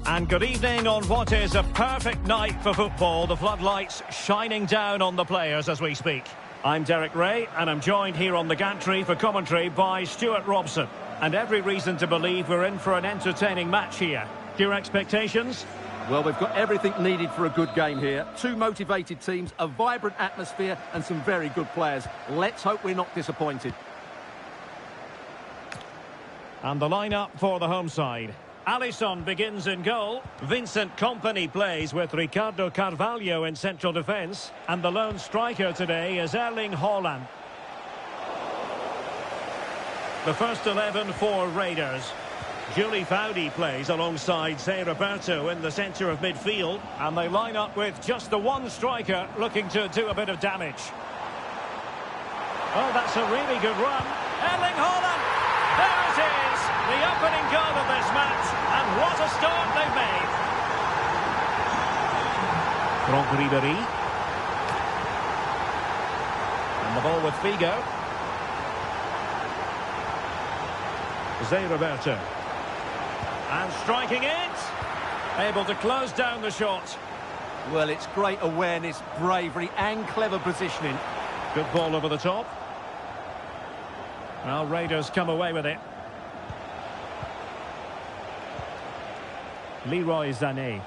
And good evening on what is a perfect night for football. The floodlights shining down on the players as we speak. I'm Derek Ray, and I'm joined here on the gantry for commentary by Stuart Robson. And every reason to believe we're in for an entertaining match here. Your expectations? Well, we've got everything needed for a good game here. Two motivated teams, a vibrant atmosphere and some very good players. Let's hope we're not disappointed. And the lineup for the home side. Alisson begins in goal. Vincent Kompany plays with Ricardo Carvalho in central defence. And the lone striker today is Erling Haaland. The first 11 for Raiders. Julie Foudy plays alongside Zé Roberto in the centre of midfield. And they line up with just the one striker looking to do a bit of damage. Oh, that's a really good run. Erling Haaland! There it is! The opening goal of this match. And what a start they've made. Franck Ribéry. And the ball with Figo. Zé Roberto. And striking it. Able to close down the shot. Well, it's great awareness, bravery and clever positioning. Good ball over the top. Well, Raiders come away with it. Leroy Sané.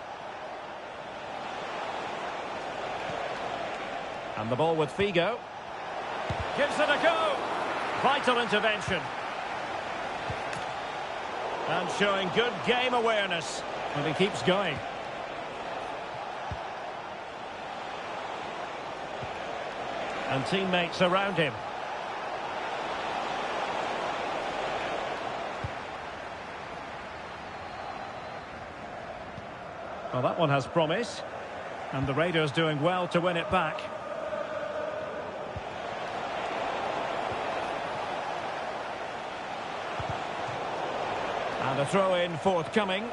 And the ball with Figo. Gives it a go. Vital intervention. And showing good game awareness. And he keeps going. And teammates around him. Well, that one has promise. And the Raiders doing well to win it back. And a throw-in forthcoming.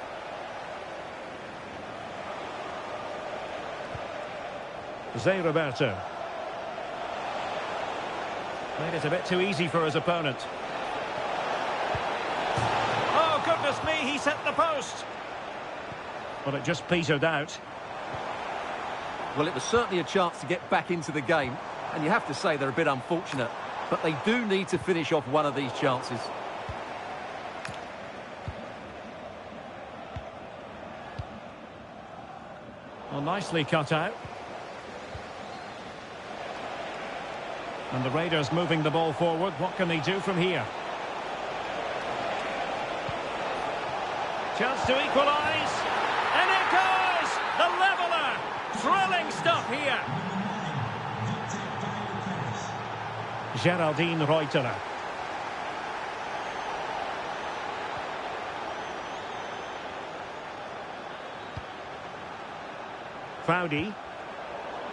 Zé Roberto. Made it a bit too easy for his opponent. Oh, goodness me, he set the post. But it just petered out. Well, it was certainly a chance to get back into the game. And you have to say they're a bit unfortunate. But they do need to finish off one of these chances. Well, nicely cut out. And the Raiders moving the ball forward. What can they do from here? Chance to equalise. And it goes! The leveller! Thrilling stuff here. Geraldine Reuteler. Foudy.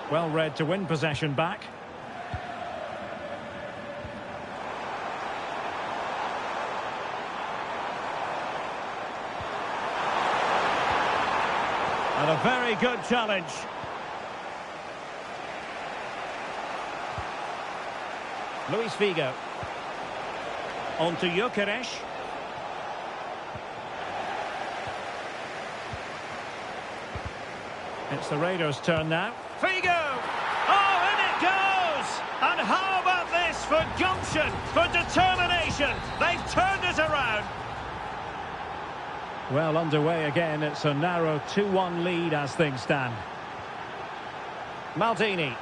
Well read to win possession back. And a very good challenge. Luis Figo. On to Gyökeres. It's the Raiders' turn now. Figo! Oh, in it goes! And how about this for gumption, for determination? They've turned it around. Well, underway again. It's a narrow 2-1 lead as things stand. Maldini.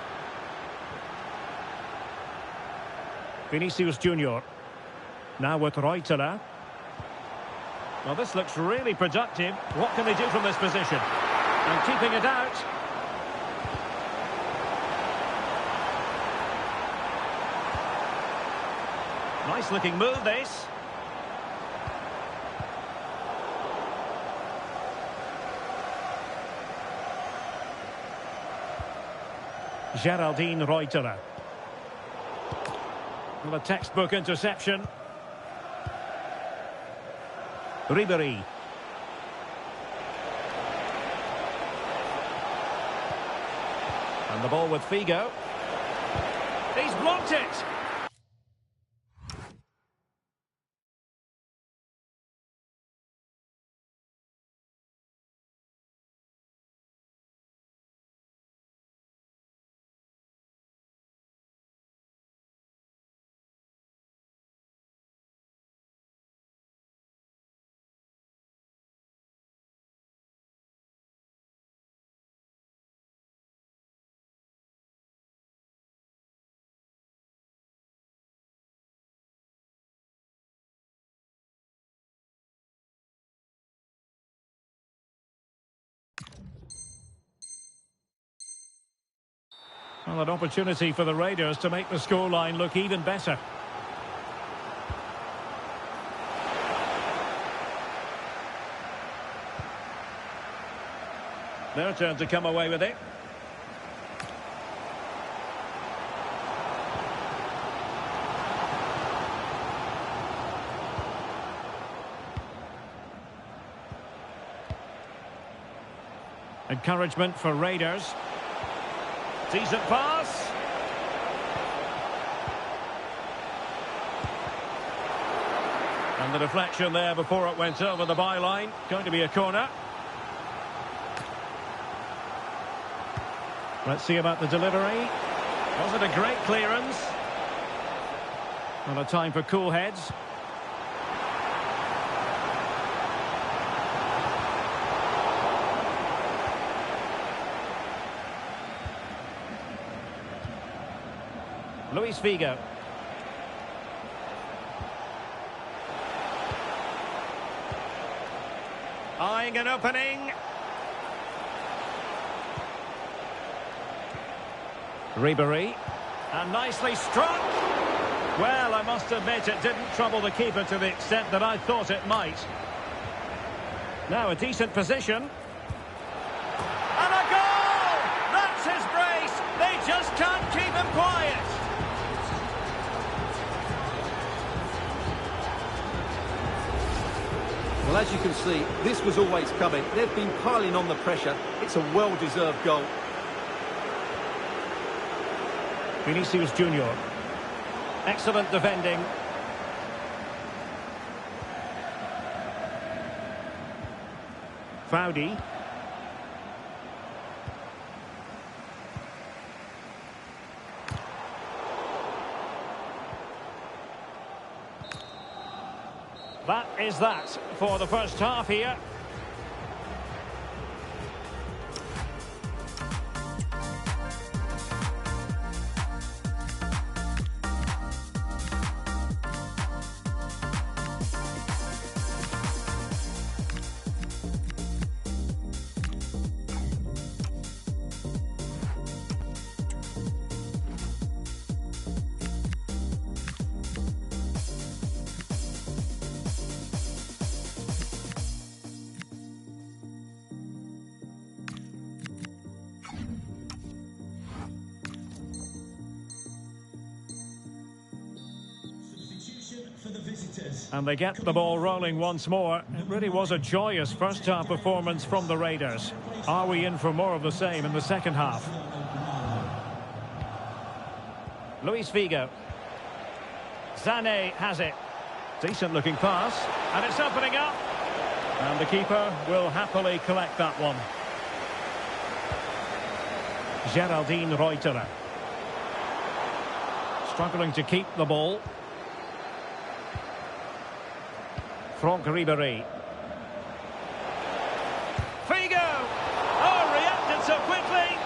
Vinicius Junior. Now with Reuteler. Well, this looks really productive. What can they do from this position? And keeping it out. Nice looking move, this. Geraldine Reuteler. Well, a textbook interception. Ribéry. And the ball with Figo. He's blocked it. Well, an opportunity for the Raiders to make the scoreline look even better. Their turn to come away with it. Encouragement for Raiders. Decent pass. And the deflection there before it went over the byline. Going to be a corner. Let's see about the delivery. Was it a great clearance? And a time for cool heads. Luis Figo. Eyeing an opening. Ribéry. And nicely struck. Well, I must admit it didn't trouble the keeper to the extent that I thought it might. Now a decent position. And a goal! That's his brace. They just can't keep him quiet. Well, as you can see, this was always coming. They've been piling on the pressure. It's a well-deserved goal. Vinicius Junior. Excellent defending. Foudy. That is that for the first half here. And they get the ball rolling once more. It really was a joyous first half performance from the Raiders. Are we in for more of the same in the second half? Luis Figo. Sané has it. Decent looking pass. And it's opening up. And the keeper will happily collect that one. Geraldine Reuterer. Struggling to keep the ball. Franck Ribéry. Figo! Oh, reacted so quickly!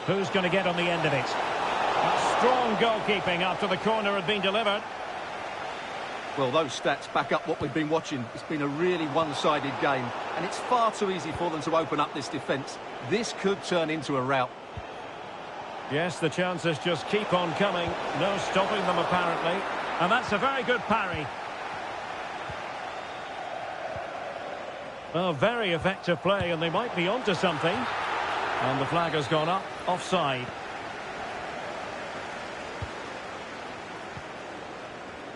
Who's going to get on the end of it? A strong goalkeeping after the corner had been delivered. Well, those stats back up what we've been watching. It's been a really one-sided game, and it's far too easy for them to open up this defence. This could turn into a rout. Yes, the chances just keep on coming. No stopping them, apparently. And that's a very good parry. Well, very effective play, and they might be onto something. And the flag has gone up, offside.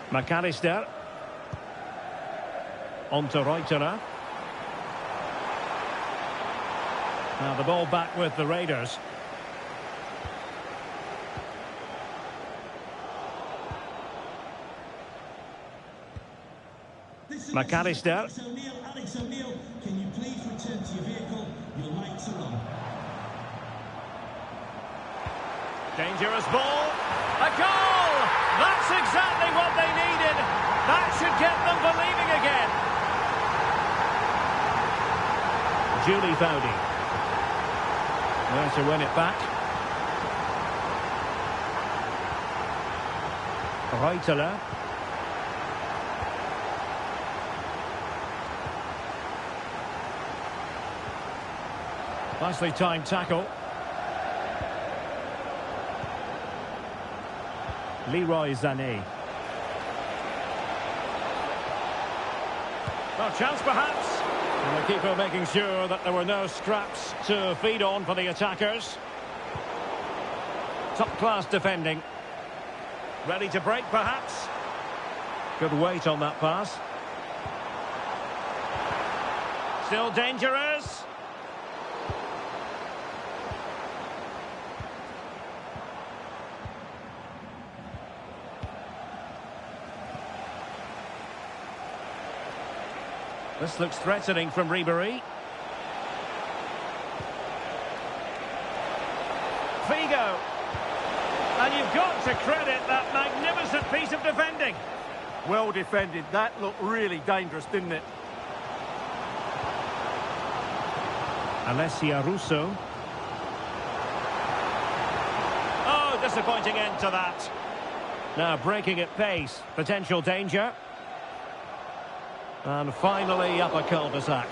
McAllister. On to Reuterer. Now the ball back with the Raiders. McAllister. Alex O'Neill, can you please return to your vehicle? Your lights are on. Dangerous ball. A goal! That's exactly what they needed. That should get them believing again. Julie Foudy. There to win it back. Reuterer. Nicely timed tackle. Leroy Sané. Well, chance perhaps. And the keeper making sure that there were no scraps to feed on for the attackers. Top-class defending. Ready to break, perhaps. Good weight on that pass. Still dangerous. This looks threatening from Ribéry. Figo. And you've got to credit that magnificent piece of defending. Well defended. That looked really dangerous, didn't it? Alessia Russo. Oh, disappointing end to that. Now breaking at pace. Potential danger. And finally up a cul-de-sac.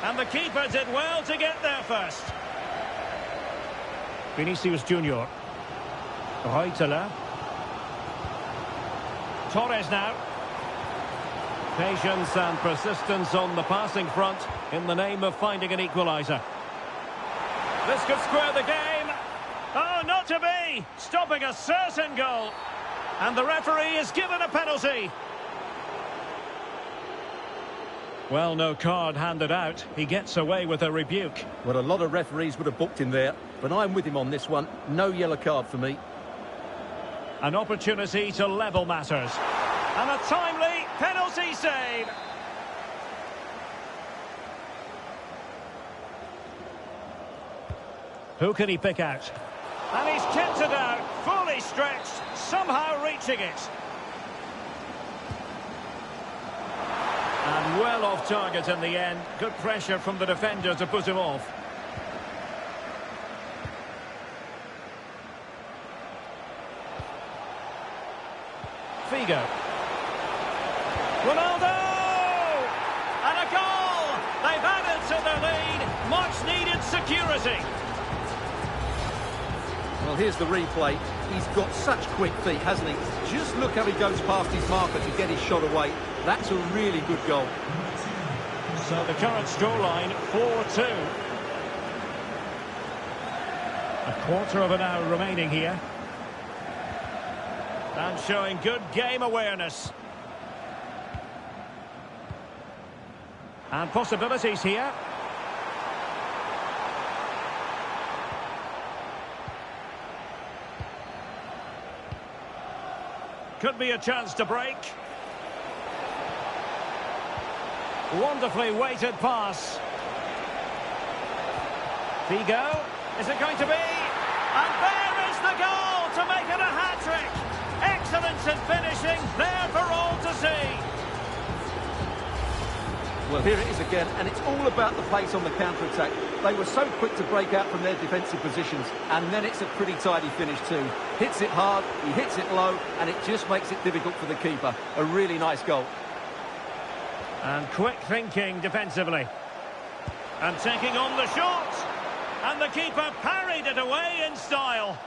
And the keeper did well to get there first. Vinicius Junior. Reuteler. Torres now. Patience and persistence on the passing front in the name of finding an equaliser. This could square the game. Oh, not to be. Stopping a certain goal. And the referee is given a penalty. Well, no card handed out. He gets away with a rebuke. Well, a lot of referees would have booked him there, but I'm with him on this one. No yellow card for me. An opportunity to level matters. And a timely penalty save. Who can he pick out? And he's kept it out, fully stretched, somehow reaching it. And well off target in the end. Good pressure from the defender to put him off. Figo. Ronaldo! And a goal! They've added to their lead. Much needed security. Well, here's the replay. He's got such quick feet, hasn't he? Just look how he goes past his marker to get his shot away. That's a really good goal. So the current scoreline, 4-2. A quarter of an hour remaining here. And showing good game awareness. And possibilities here. Could be a chance to break. Wonderfully weighted pass. Figo. Is it going to be? And there is the goal to make it a hat-trick. Excellence in finishing, there for all to see. Well, here it is again, and it's all about the pace on the counter-attack. They were so quick to break out from their defensive positions, and then it's a pretty tidy finish too. Hits it hard, he hits it low, and it just makes it difficult for the keeper. A really nice goal. And quick thinking defensively. And taking on the shot. And the keeper parried it away in style.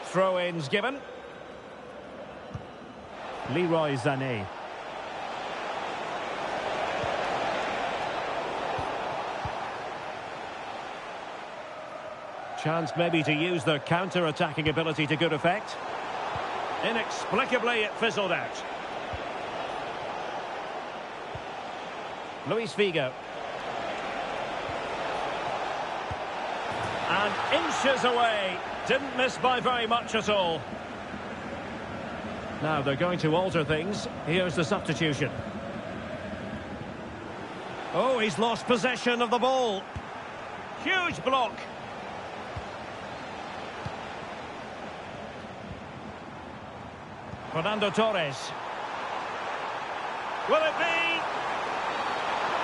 Throw-ins given. Leroy Sané. Chance maybe to use their counter-attacking ability to good effect. Inexplicably it fizzled out. Luis Figo. And inches away. Didn't miss by very much at all. Now they're going to alter things. Here's the substitution. Oh, he's lost possession of the ball. Huge block. Fernando Torres. Will it be?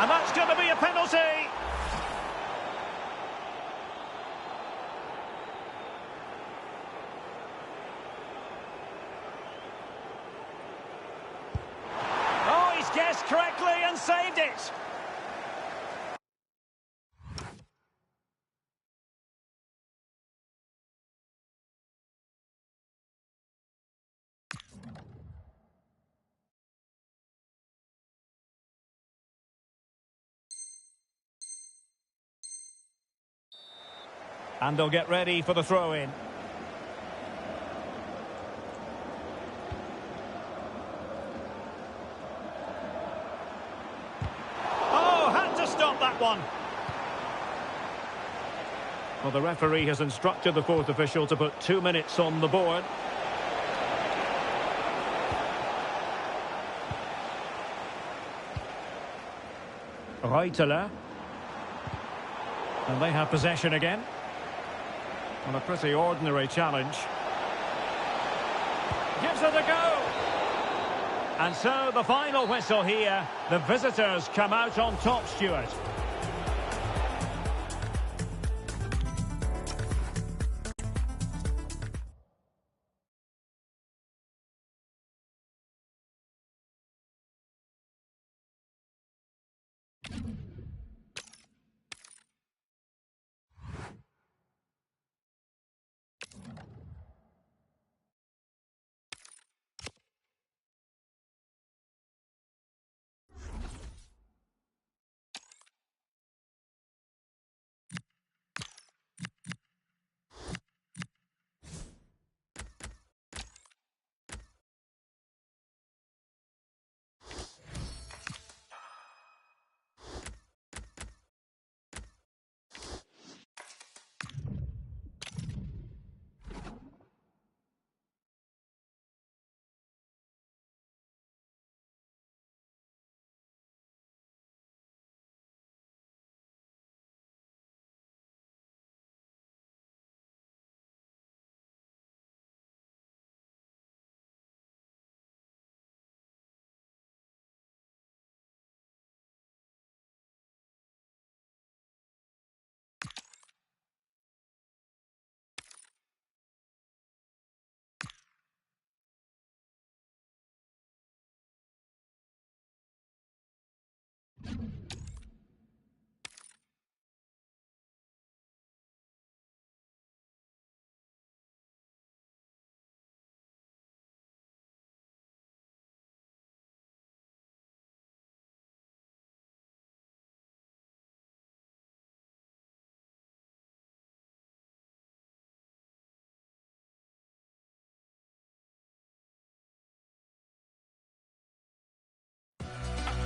And that's going to be a penalty. Oh, he's guessed correctly and saved it. And they'll get ready for the throw-in. Oh, had to stop that one. Well, the referee has instructed the fourth official to put 2 minutes on the board. Reuteler. And they have possession again. On a pretty ordinary challenge. Gives it a go. And so the final whistle here. The visitors come out on top, Stuart.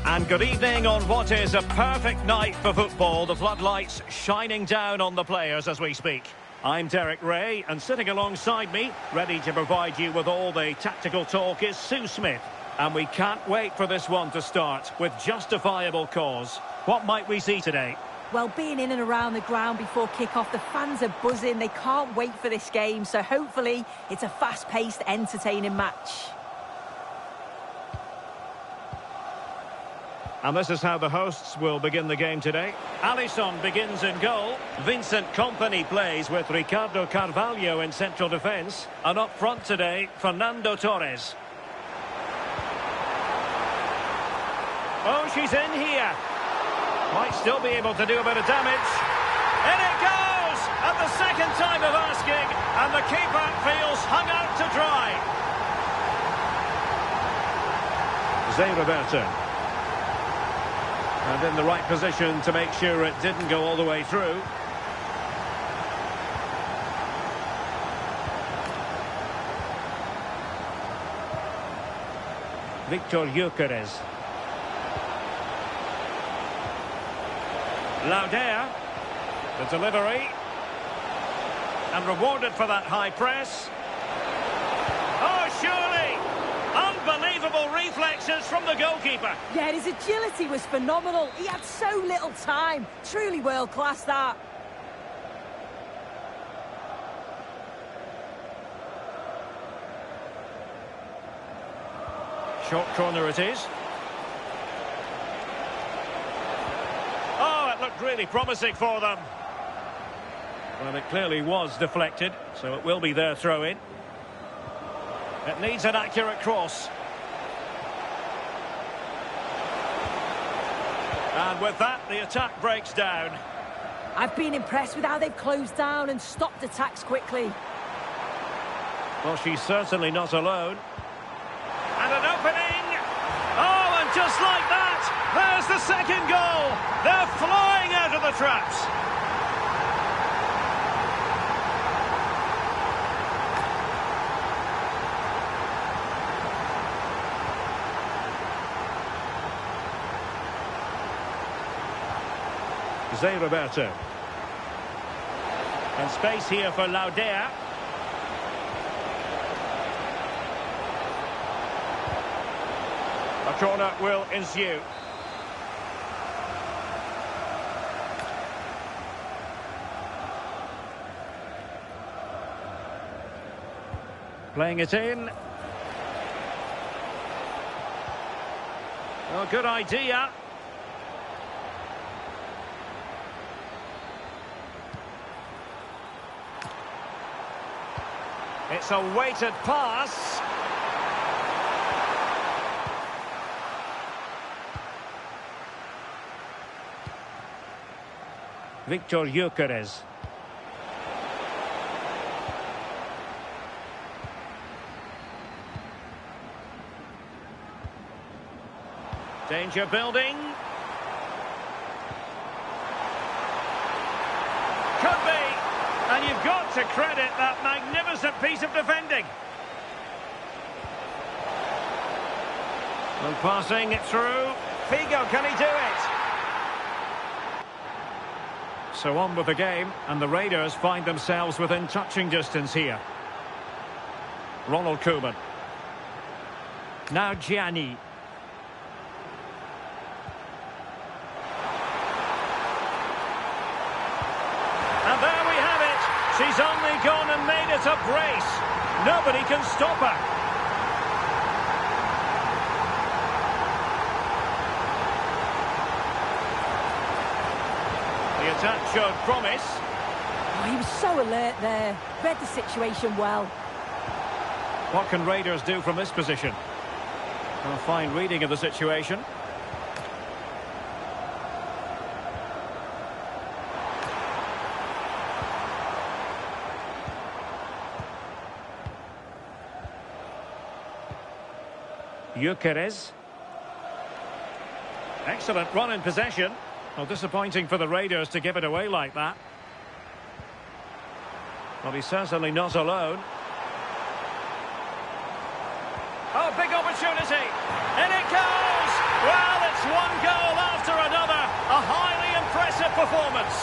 And good evening on what is a perfect night for football. The floodlights shining down on the players as we speak. I'm Derek Ray, and sitting alongside me, ready to provide you with all the tactical talk, is Sue Smith. And we can't wait for this one to start with justifiable cause. What might we see today? Well, being in and around the ground before kick-off, the fans are buzzing. They can't wait for this game, so hopefully it's a fast-paced, entertaining match. And this is how the hosts will begin the game today. Alisson begins in goal. Vincent Kompany plays with Ricardo Carvalho in central defence. And up front today, Fernando Torres. Oh, she's in here. Might still be able to do a bit of damage. In it goes! At the second time of asking. And the keeper feels hung out to dry. Zé Roberto. And in the right position to make sure it didn't go all the way through. Victor Gyökeres. Lauder. The delivery. And rewarded for that high press. Oh, surely! Unbelievable reflexes from the goalkeeper. Yeah, his agility was phenomenal. He had so little time. Truly world-class, that. Short corner it is. Oh, it looked really promising for them. Well, it clearly was deflected, so it will be their throw-in. It needs an accurate cross. And with that, the attack breaks down. I've been impressed with how they've closed down and stopped attacks quickly. Well, she's certainly not alone. And an opening! Oh, and just like that, there's the second goal! They're flying out of the traps! Zé Roberto. And space here for Laudea. A corner will ensue. Playing it in. Oh, good idea. It's a weighted pass. Victor Gyökeres. Danger building. Could be. And you've got to credit that magnificent piece of defending. And passing it through. Figo, can he do it? So on with the game, and the Raiders find themselves within touching distance here. Ronald Koeman. Now Gianni. And there we have it. She's only gone and made it a brace. Nobody can stop her. The attack showed promise. Oh, he was so alert there. Read the situation well. What can Raiders do from this position? A fine reading of the situation. Gyökeres. Excellent run in possession. Well, disappointing for the Raiders to give it away like that. Well, he's certainly not alone. Oh, big opportunity. In it goes! Well, it's one goal after another. A highly impressive performance.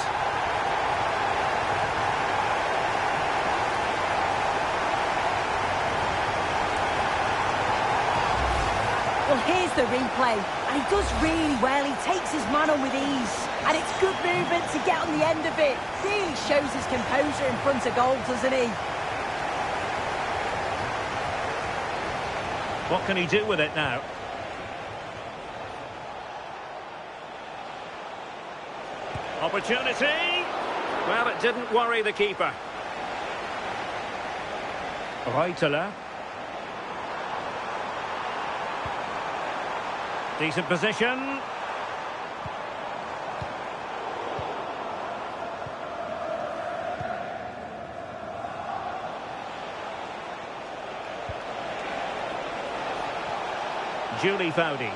Well, here's the replay, and he does really well. He takes his man on with ease, and it's good movement to get on the end of it. Really shows his composure in front of goal, doesn't he? What can he do with it now? Opportunity! Well, it didn't worry the keeper. Reuteler. Decent position. Julie Foudy.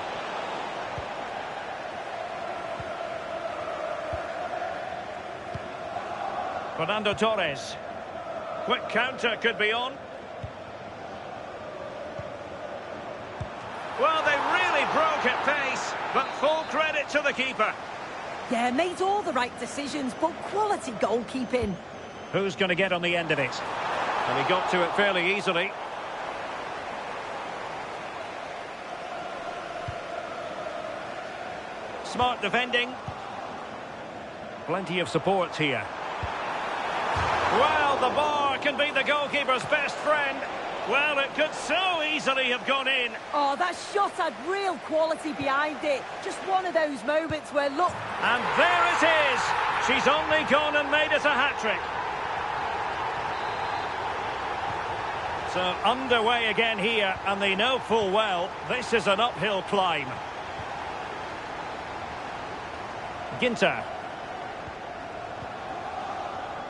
Fernando Torres. Quick counter could be on. Well, they really broke at pace, but full credit to the keeper. Yeah, made all the right decisions, but quality goalkeeping. Who's going to get on the end of it? And he got to it fairly easily. Smart defending. Plenty of support here. Well, the bar can be the goalkeeper's best friend. Well, it could so easily have gone in. Oh, that shot had real quality behind it. Just one of those moments where, look... And there it is. She's only gone and made it a hat-trick. So, underway again here, and they know full well this is an uphill climb. Ginter.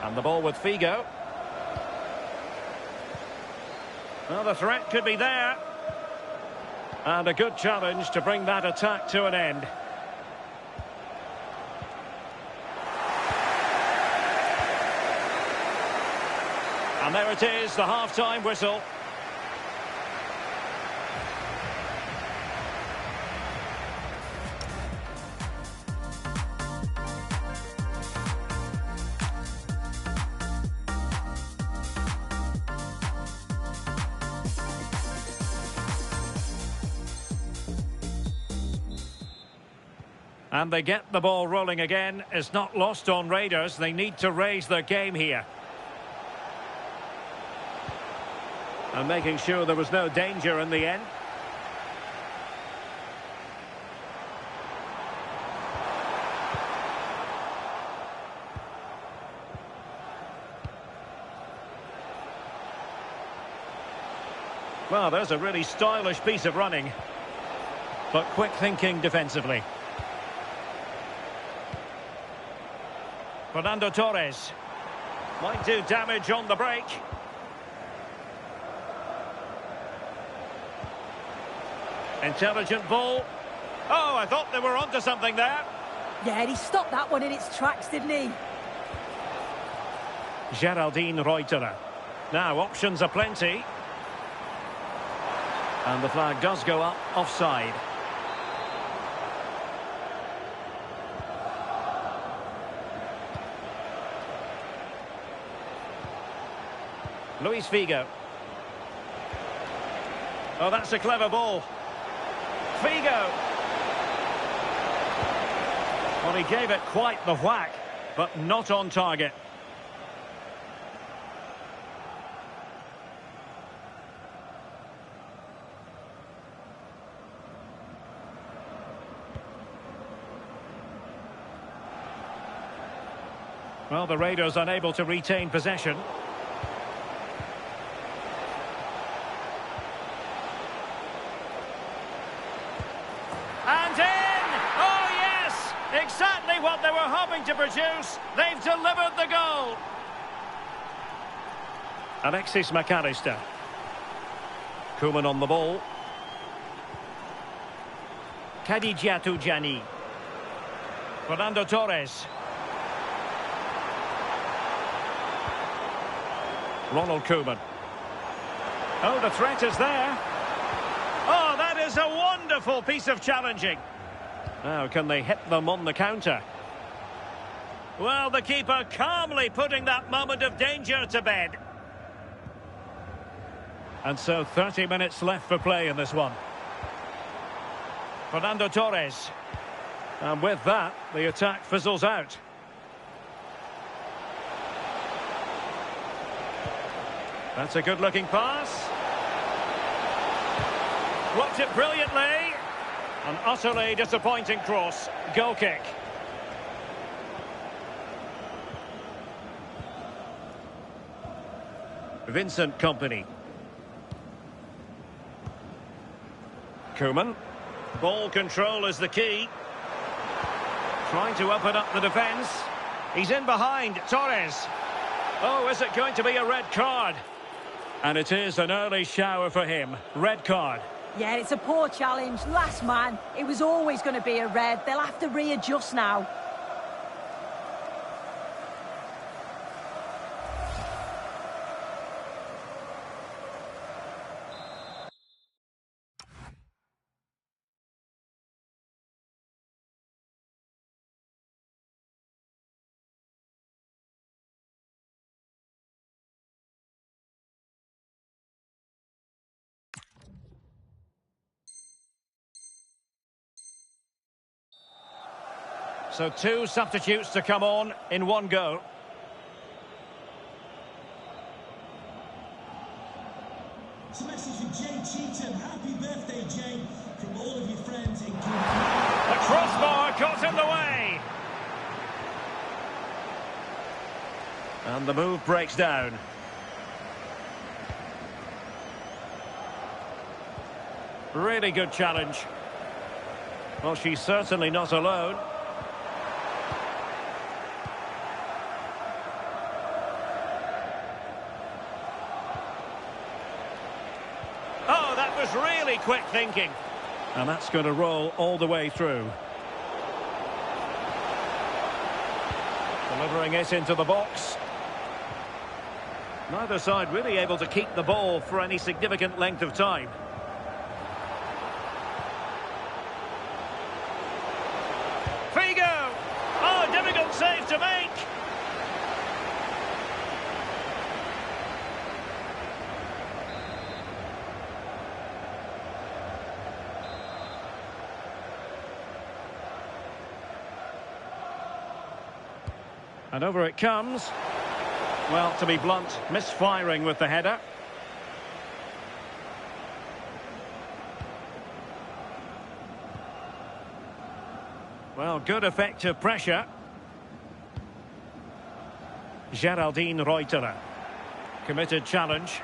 And the ball with Figo. Well, the threat could be there. And a good challenge to bring that attack to an end. And there it is, the half-time whistle. And they get the ball rolling again. It's not lost on Raiders. They need to raise their game here. And making sure there was no danger in the end. Well, there's a really stylish piece of running. But quick thinking defensively. Fernando Torres. Might do damage on the break. Intelligent ball. Oh, I thought they were onto something there. Yeah, and he stopped that one in its tracks, didn't he? Geraldine Reuterer. Now, options are plenty. And the flag does go up offside. Luis Figo. Oh, that's a clever ball. Figo. Well, he gave it quite the whack, but not on target. Well, the Raiders unable to retain possession. And in! Oh, yes! Exactly what they were hoping to produce. They've delivered the goal. Alexis McAllister. Koeman on the ball. Khadijatu Jani. Fernando Torres. Ronald Koeman. Oh, the threat is there. Oh, that is a wonderful piece of challenging. Now, can they hit them on the counter? Well, the keeper calmly putting that moment of danger to bed. And so 30 minutes left for play in this one. Fernando Torres. And with that, the attack fizzles out. That's a good-looking pass. Blocked it brilliantly. An utterly disappointing cross. Goal kick. Vincent Kompany. Koeman. Ball control is the key. Trying to open up the defence. He's in behind. Torres. Oh, is it going to be a red card? And it is an early shower for him. Red card. Yeah, it's a poor challenge. Last man. It was always going to be a red. They'll have to readjust now. So 2 substitutes to come on in one go. It's a message from Jay Cheatham. Happy birthday, Jay, from all of your friends in King. The crossbar got in the way. And the move breaks down. Really good challenge. Well, she's certainly not alone. Oh, that was really quick thinking. And that's going to roll all the way through. Delivering it into the box. Neither side really able to keep the ball for any significant length of time. Figo! Oh, difficult save to make. And over it comes. Well, to be blunt, misfiring with the header. Well, good effective pressure. Geraldine Reuterer. Committed challenge.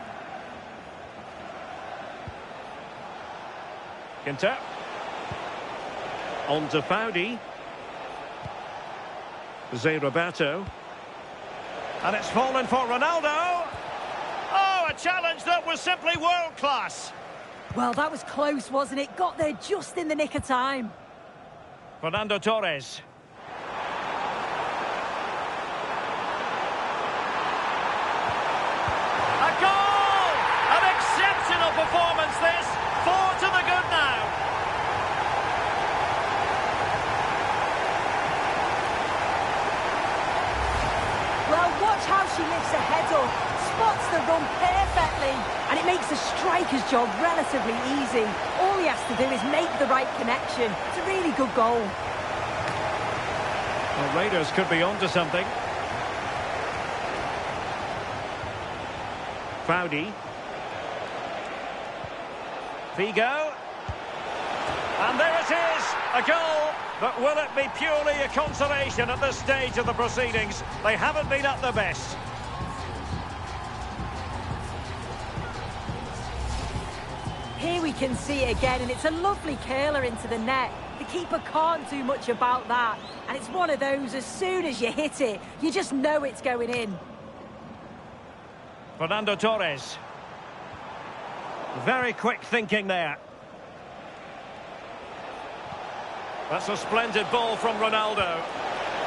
Ginter. On to Foudy. Zé Roberto. And it's fallen for Ronaldo. Oh, a challenge that was simply world class. Well, that was close, wasn't it? Got there just in the nick of time. Fernando Torres. A goal! An exceptional performance this. 4 to the good now. Well, watch how she lifts her head up, spots the run perfectly, and it makes the striker's job relatively easy. All he has to do is make the right connection. It's a really good goal. Well, Raiders could be onto something. Foudy. Figo. And there it is, a goal. But will it be purely a consolation at this stage of the proceedings? They haven't been at their best. Here we can see it again, and it's a lovely curler into the net. The keeper can't do much about that. And it's one of those, as soon as you hit it, you just know it's going in. Fernando Torres. Very quick thinking there. That's a splendid ball from Ronaldo.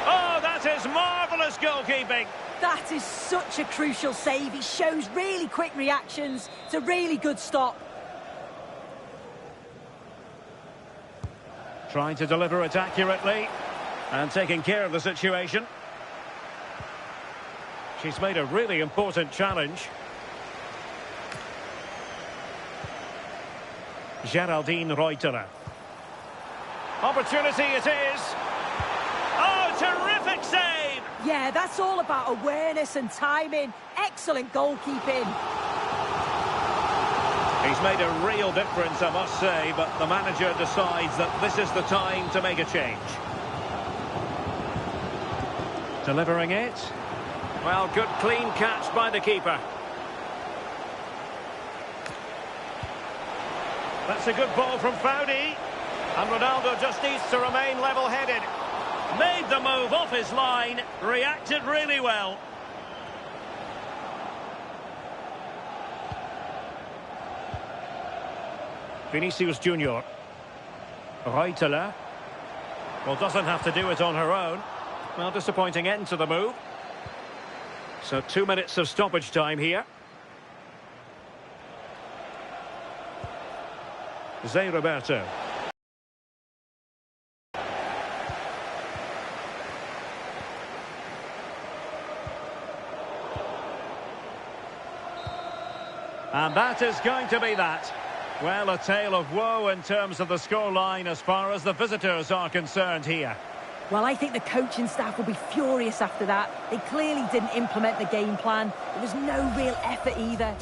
Oh, that is marvellous goalkeeping. That is such a crucial save. He shows really quick reactions. It's a really good stop. Trying to deliver it accurately and taking care of the situation. She's made a really important challenge. Geraldine Reuterer. Opportunity it is. Oh, terrific save! Yeah, that's all about awareness and timing. Excellent goalkeeping. He's made a real difference, I must say, but the manager decides that this is the time to make a change. Delivering it. Well, good clean catch by the keeper. That's a good ball from Foudy. And Ronaldo just needs to remain level-headed. Made the move off his line. Reacted really well. Vinicius Junior. Reuterer. Well, doesn't have to do it on her own. Well, disappointing end to the move. So 2 minutes of stoppage time here. Zé Roberto. And that is going to be that. Well, a tale of woe in terms of the scoreline as far as the visitors are concerned here. Well, I think the coaching staff will be furious after that. They clearly didn't implement the game plan. There was no real effort either.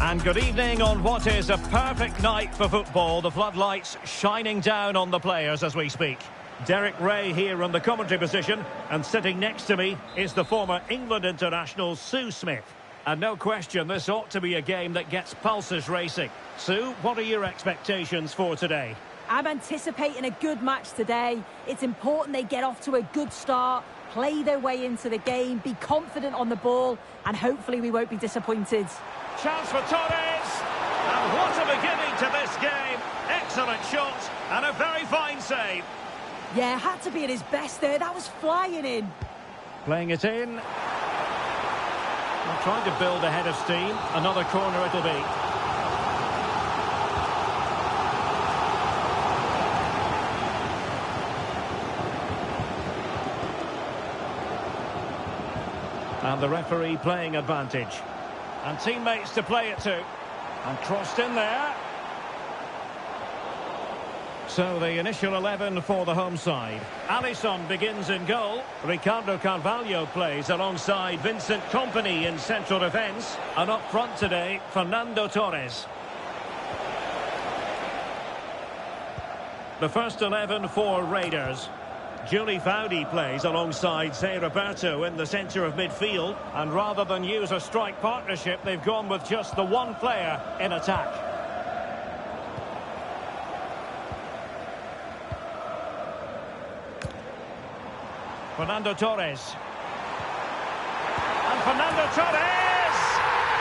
And good evening on what is a perfect night for football. The floodlights shining down on the players as we speak. Derek Ray here on the commentary position, and sitting next to me is the former England international Sue Smith. And no question, this ought to be a game that gets pulses racing. Sue, what are your expectations for today? I'm anticipating a good match today. It's important they get off to a good start, play their way into the game, be confident on the ball, and hopefully we won't be disappointed. Chance for Torres, and what a beginning to this game. Excellent shot, and a very fine save. Yeah, had to be at his best there, that was flying in. Playing it in. Trying to build a head of steam, another corner it'll be. And the referee playing advantage. And teammates to play it to. And crossed in there. So the initial 11 for the home side. Alisson begins in goal. Ricardo Carvalho plays alongside Vincent Kompany in central defence. And up front today, Fernando Torres. The first 11 for Raiders. Julie Foudy plays alongside Zé Roberto in the centre of midfield. And rather than use a strike partnership, they've gone with just the one player in attack. Fernando Torres. And Fernando Torres!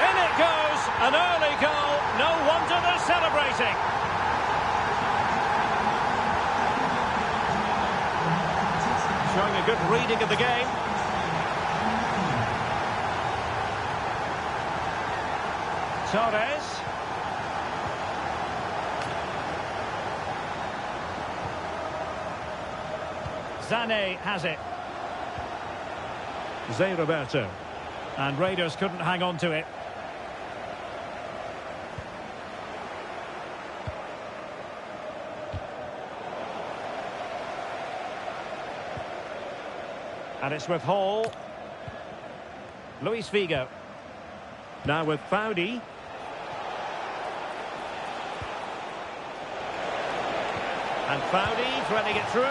In it goes! An early goal. No wonder they're celebrating. Showing a good reading of the game. Torres. Sané has it. Zé Roberto. And Raiders couldn't hang on to it. And it's with Hall. Luis Figo. Now with Foudy. And Foudy threading it through.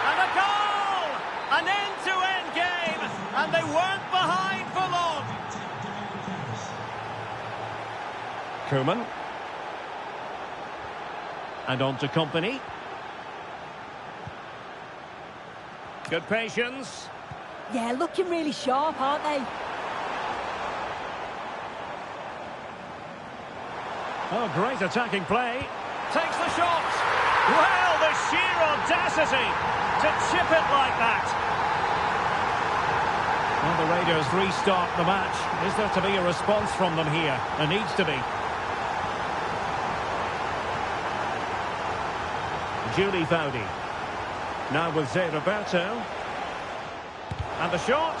And a goal! An end-to-end game! And they weren't behind for long. Koeman. And on to Kompany. Good patience. Yeah, looking really sharp, aren't they? Oh, great attacking play. Takes the shot. Well, the sheer audacity to chip it like that. Well, the Raiders restart the match. Is there to be a response from them here? There needs to be. Julie Foudy. Now with Zé Roberto. And the shot.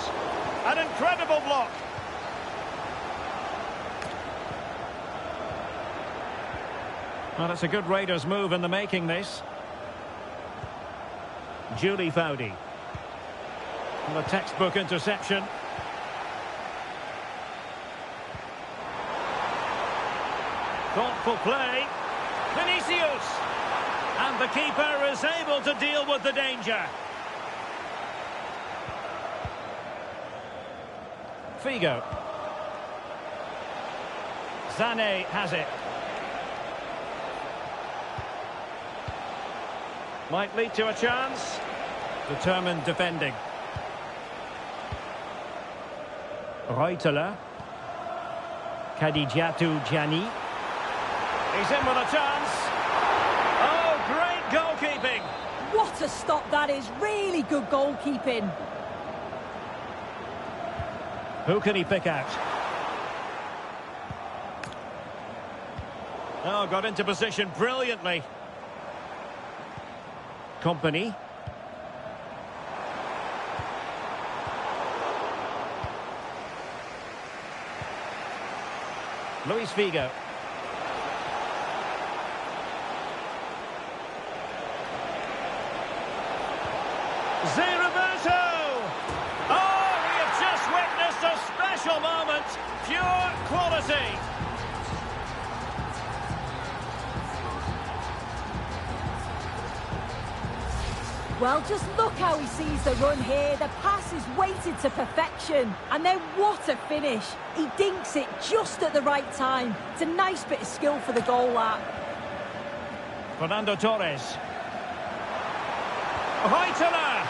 An incredible block. Well, it's a good Raiders move in the making, this. Julie Foudy. And the textbook interception. Thoughtful play. Vinicius. And the keeper is able to deal with the danger. Figo. Sané has it. Might lead to a chance. Determined defending. Reuteler. Kadijatu Gianni. He's in with a chance. Oh, great goalkeeping. What a stop that is. Really good goalkeeping. Who can he pick out? Oh, got into position brilliantly. Kompany. Luis Figo. Zé Roberto! Oh, we have just witnessed a special moment. Pure quality. quality. Well, just look how he sees the run here. The pass is weighted to perfection. And then what a finish. He dinks it just at the right time. It's a nice bit of skill for the goal, that. Fernando Torres. Reitela.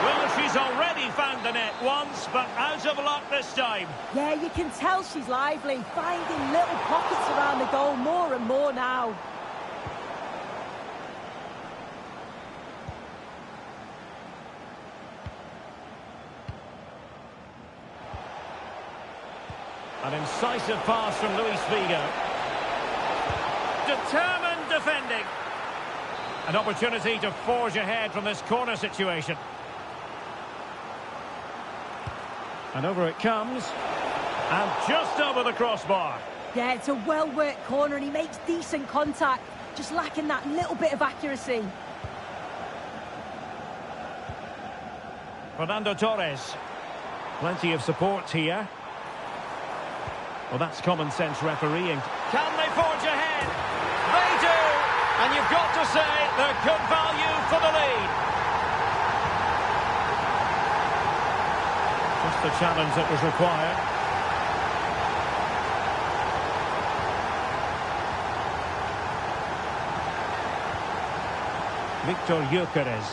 Well, she's already found the net once, but out of luck this time. Yeah, you can tell she's lively, finding little pockets around the goal more and more now. An incisive pass from Luis Figo. Determined defending. An opportunity to forge ahead from this corner situation. And over it comes. And just over the crossbar. Yeah, it's a well-worked corner and he makes decent contact. Just lacking that little bit of accuracy. Fernando Torres. Plenty of support here. Well, that's common sense refereeing. Can they forge ahead? They do! And you've got to say they're good value for the lead. Just the challenge that was required. Victor Gyökeres.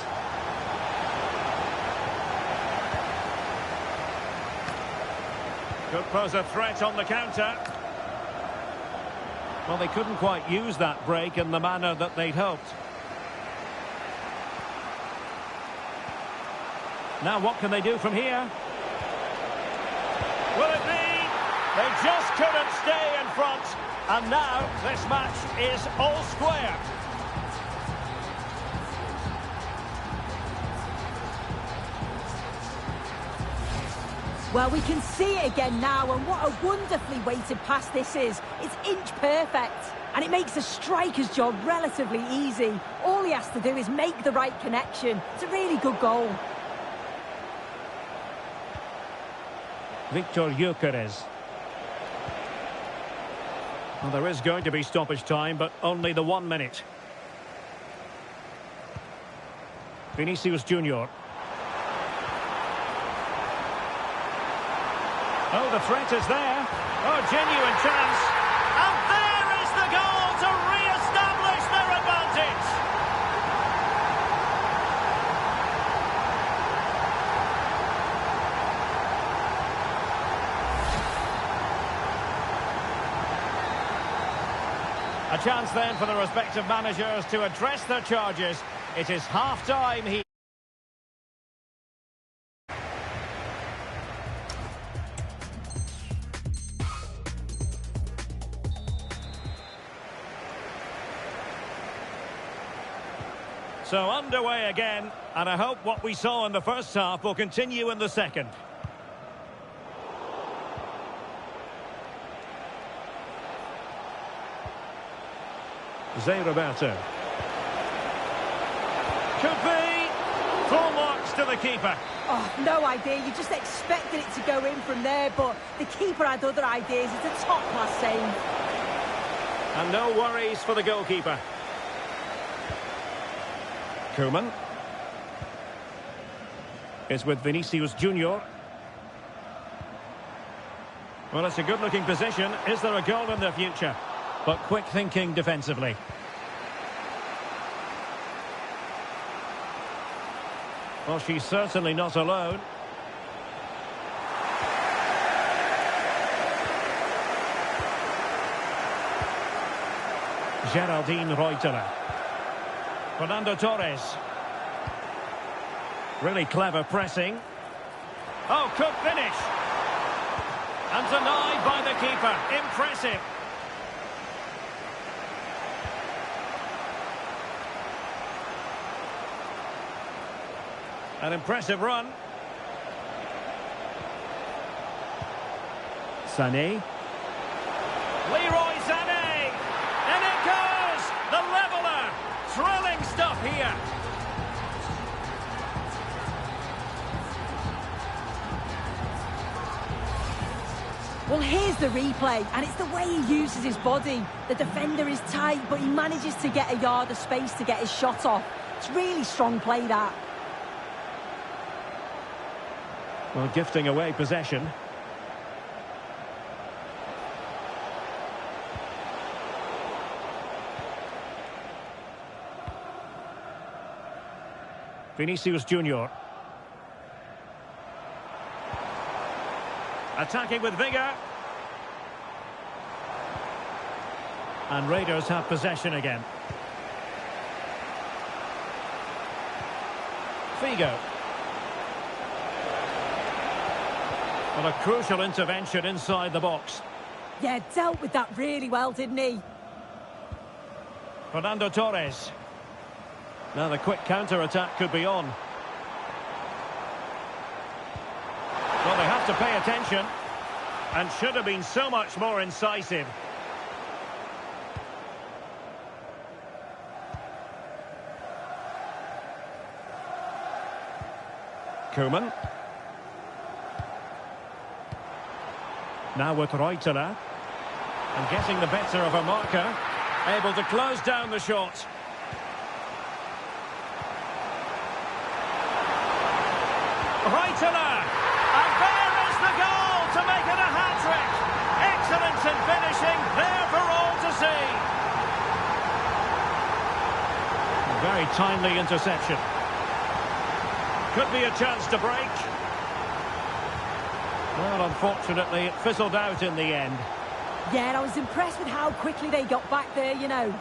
Could pose a threat on the counter. Well, they couldn't quite use that break in the manner that they'd hoped. Now what can they do from here? Will it be? They just couldn't stay in front. And now this match is all square. Well, we can see it again now, and what a wonderfully weighted pass this is. It's inch perfect, and it makes the striker's job relatively easy. All he has to do is make the right connection. It's a really good goal. Victor Gyökeres. Well, there is going to be stoppage time, but only the 1 minute. Vinicius Junior. Oh, the threat is there. Oh, genuine chance. And there is the goal to re-establish their advantage. A chance then for the respective managers to address their charges. It is half-time here. So underway again, and I hope what we saw in the first half will continue in the second. Zé Roberto. Could be. Full marks to the keeper. Oh, no idea. You just expected it to go in from there, but the keeper had other ideas. It's a top-class save. And no worries for the goalkeeper. Koeman is with Vinicius Junior. Well, it's a good-looking position. Is there a goal in the future? But quick thinking defensively. Well, she's certainly not alone. Geraldine Reuteler. Fernando Torres. Really clever pressing. Oh, could finish. And denied by the keeper. Impressive. An impressive run. Sané. Leroy Sané. And it goes! The leveller. Thrilling stuff here. Well, here's the replay, and it's the way he uses his body. The defender is tight, but he manages to get a yard of space to get his shot off. It's really strong play, that. Well, gifting away possession. Vinicius Junior. Attacking with vigour. And Raiders have possession again. Figo. Well, a crucial intervention inside the box. Yeah, dealt with that really well, didn't he? Fernando Torres. Now the quick counter-attack could be on. Well, they have to pay attention. And should have been so much more incisive. Koeman. Now with Reuteler. And getting the better of a marker. Able to close down the shot. Reuteler. And there is the goal to make it a hat-trick. Excellence in finishing, there for all to see. A very timely interception. Could be a chance to break. Well, unfortunately, it fizzled out in the end. Yeah, and I was impressed with how quickly they got back there, you know.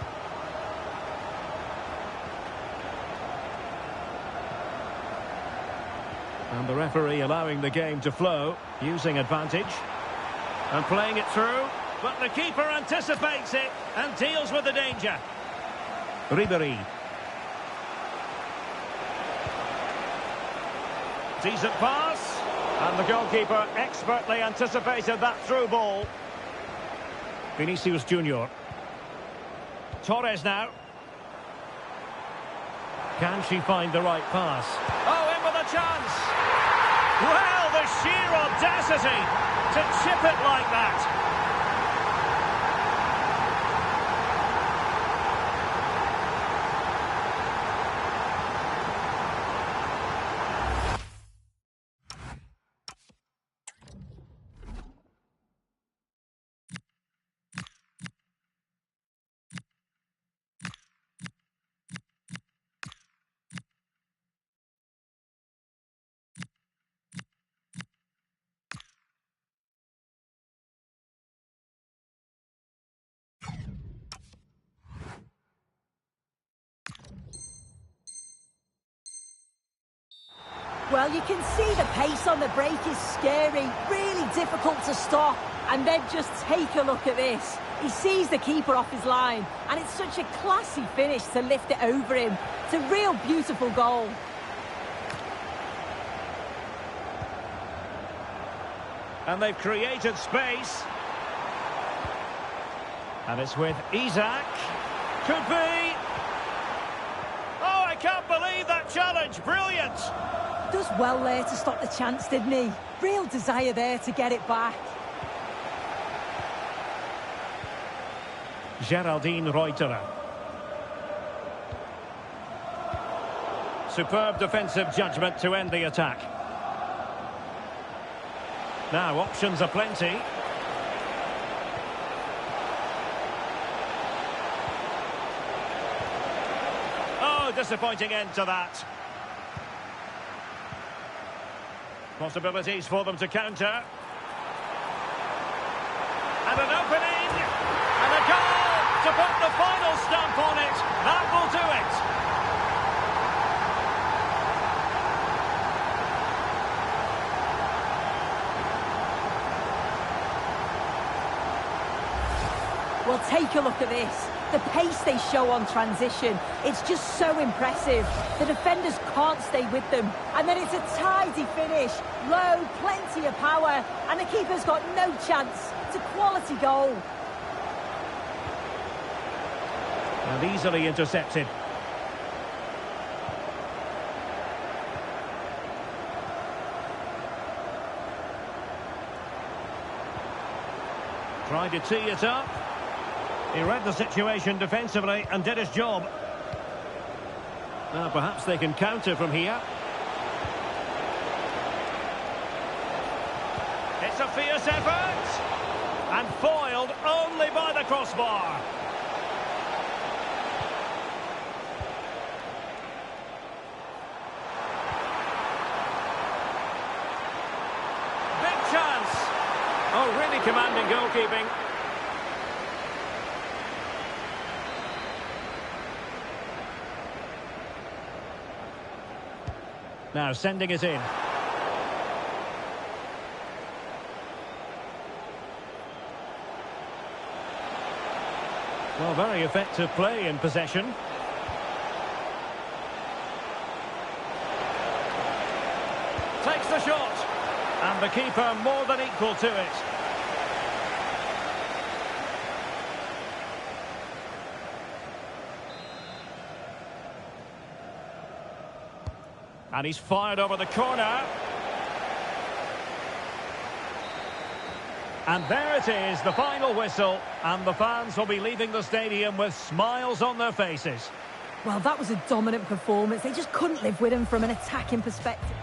And the referee allowing the game to flow, using advantage. And playing it through, but the keeper anticipates it and deals with the danger. Ribéry. Decent pass. And the goalkeeper expertly anticipated that through ball. Vinicius Junior. Torres now. Can she find the right pass? Oh, in with a chance. Well, the sheer audacity to chip it like that. Well, you can see the pace on the break is scary, really difficult to stop. And then just take a look at this. He sees the keeper off his line, and it's such a classy finish to lift it over him. It's a real beautiful goal. And they've created space. And it's with Isaac. Could be. Oh, I can't believe that challenge. Brilliant. Does well there to stop the chance, didn't he? Real desire there to get it back. Geraldine Reuteler. Superb defensive judgment to end the attack. Now, options are plenty. Oh, disappointing end to that. Possibilities for them to counter. And an opening. And a goal to put the final stamp on it. That will do it. Well, take a look at this. The pace they show on transition, it's just so impressive. The defenders can't stay with them. And then it's a tidy finish. Low, plenty of power. And the keeper's got no chance. It's a quality goal. And easily intercepted. Tried to tee it up. He read the situation defensively and did his job. Now perhaps they can counter from here. It's a fierce effort. And foiled only by the crossbar. Big chance. Oh, really commanding goalkeeping. Now sending it in. Well, very effective play in possession. Takes the shot. And the keeper more than equal to it. And he's fired over the corner. And there it is, the final whistle. And the fans will be leaving the stadium with smiles on their faces. Well, that was a dominant performance. They just couldn't live with him from an attacking perspective.